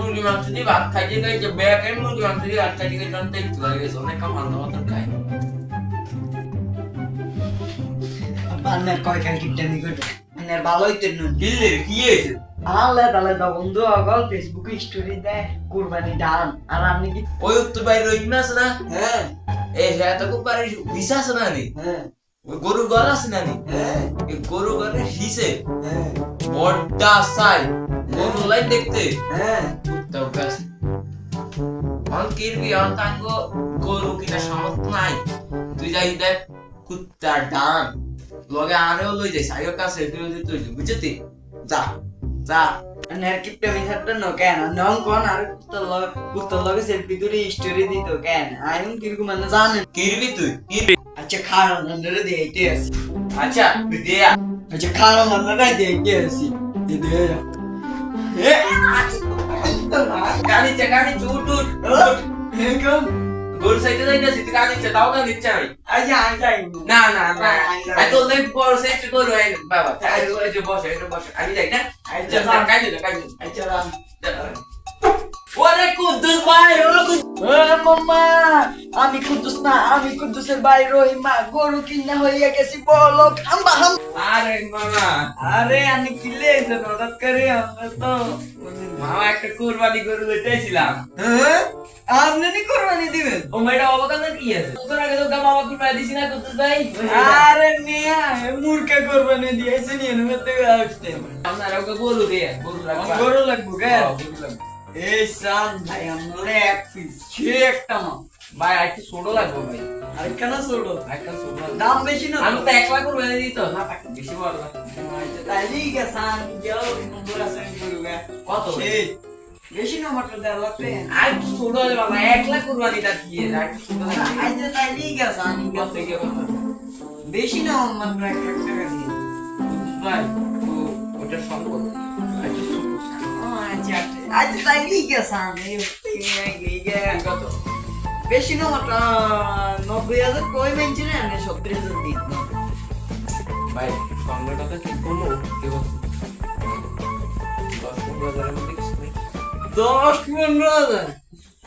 মুরগি মাংস দিয়ে ভাত খাইতে খাইতে বেকার মুরগি মাংস দিয়ে ভাত খাইতে খাইতে অনেক একটু লাগে গেছে অনেক কাম আলাদা মতন খাই বান্নার কয়খান কিপটামি করবে বান্নার ভালোই তো নুন দিল্লি কি হয়েছে আলাদা বন্ধু আগল ফেসবুকে স্টোরি দেয় কুরবানি ডান আর আপনি কি ওই উত্তর বাইরে ওই আছে না হ্যাঁ এই হ্যাঁ তো খুব পারে হিসা আছে না নি হ্যাঁ ওই গরুর গলা আছে না নি হ্যাঁ এই গরু গলে হিসে হ্যাঁ বড়টা সাই গরু লাই দেখতে হ্যাঁ তো গাছ অন কিরবি অন তাঙ্গো গরু কিনা সামর্থ্য নাই তুই যাই দেখ কুত্তার ডান লগে আরেও লই যাইস আইও কাছে তুই বুঝতি যা যা আর কিপটামি ছাড়তে ন কেন নং কোন আর কুত্তর লগে সেলফি করে স্টোরি দিত কেন আইন কিরকম মানে জানেন কিরবি তুই কিরবি আচ্ছা খারাপ নন্দরে দিতে আসি আচ্ছা তুই দে আচ্ছা খারাপ নন্দরে দিতে আসি দে এ গাড়ি চুট একদম গরু সাইতে যাইতাছি তুই গাড়ি চা দাও গাড়ি চা আচ্ছা আই না আই তো লেট বড় সাইতে গরু আই বাবা তাই ওই যে বসে এটা বসে আমি যাই না আচ্ছা কাই দে আচ্ছা ওরে কুদ্দুস ভাই ওরে মাম্মা আমি কুদ্দুস না আমি কুদ্দুসের ভাই রহিমা গরু কিনা হইয়া গেছি বলো খাম্বা হাম আরে মামা আরে আমি কিলে এসে হঠাৎ করে আমরা তো মামা একটা কুরবানি গরু লইতেছিলাম হ্যাঁ আপনি নি কুরবানি দিবেন ও মেয়েটা অবদান কি আছে তোর আগে তো মামা কুরবানি দিছি না কুদ্দুস ভাই আরে মিয়া মুরকা কুরবানি দিয়েছে নি এনমতে আসতে আপনার ওকে গরু দে গরু লাগবো কেন গরু লাগবে এই সান ভাই আমরা এক পিস সে একটা মা ভাই একটু ছোট লাগবে ভাই আর কেন ছোট একটা ছোট দাম বেশি না আমি তো 1 লাখ কুরবানি দিত না বেশি বড় না তাই লিগে সান যাও নম্বর আছে গরু গা কত সেই বেশি না মাত্র 1.5 লাখ টাকা আর একটু ছোট হলে বাবা 1 লাখ কুরবানি তা কি আর একটু ছোট লাগে আইতে তাই লিগে সান কত থেকে কত বেশি না মাত্র 1 লাখ টাকা দিয়ে ভাই ও ওটা সম্ভব একটু ছোট আচ্ছা আচ্ছা তাই লিগে সান এই কত বেশি না মাত্র 90,000 কই মেনছি না 70,000 দিন ভাই কংগ্রেস কথা কি কমো কি বলছো 10-15,000 মধ্যে কিছু নেই 10-15,000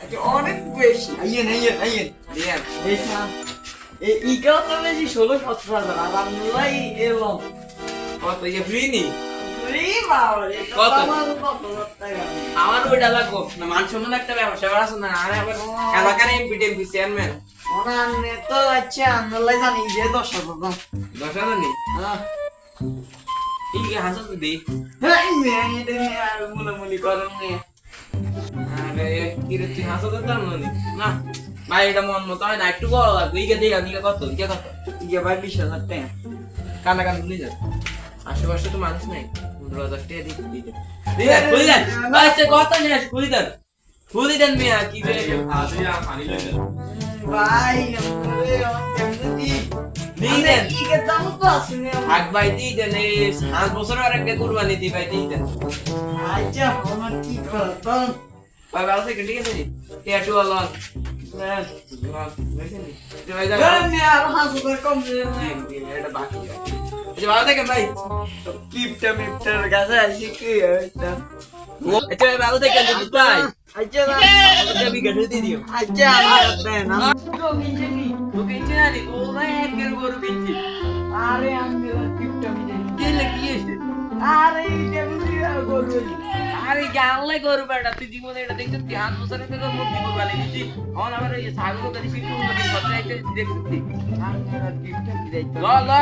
আচ্ছা অনেক বেশি আইয়েন দিয়া এই সান এই ইকাও তো বেশি 16-17,000 আর আমলাই এলাম কত ইয়ে ফ্রি নি রে বাবা রে কত? আমার কত টাকা আমার ওইটা লাগবো না মান সম্মান একটা ব্যবসা আছে না আরে আবার এলাকার এমপি টেমপি চেয়ারম্যান ওনানে তো আচ্ছা আমলাই জানি যে 10,000 10,000 নেই হ্যাঁ এই কি হাসা তো দেই হ্যাঁ মেয়ে এটা নিয়ে আর মুলামুলি করেন মেয়ে আরে কি রে তুই হাসা তো দাম না ভাই এটা মন মতো হয় না একটু বড় লাগবে ইকে দেখা দিকে কত ইয়ে ভাই 20,000 টাকা কানা কান ভুলে যা আশেপাশে তো মানুষ নাই 15,000 টাকা দিতে খুলি দেন আচ্ছা কথা নেই খুলি দেন মিয়া কি রে পানি লই দেন ভাই আমরে কেমনে দিই দেন কি কে দাম তো আছে হাক ভাই দিই দেন এই 5 বছর আর একটা কুরবানি দি ভাই দিই দেন আচ্ছা আমার কি করতাম ভাই ভালো থেকে ঠিক আছে ট্যাটু আলন আর হাসুদের কম এটা বাকি আছে ভালো থেকে ভাই কিপটা মিপটার কাছে আসি কি হইতা আচ্ছা ভাই ভালো থেকে ভাই আচ্ছা এটা বিঘা দিয়ে দিও আচ্ছা দেন তোকে চিনি ও না একের গরু কিনছি আরে আমি কিপটা মিলে কি লাগি আছে আরে কেমনি গরু আরে জানলে গরু বেটা তুই জীবনে এটা দেখছিস 5 বছরের থেকে মুক্তি কুরবানি দিছি এখন আবার এই ছাগল গাড়ি শিখতে দেখছিস আর কিপটা কি ল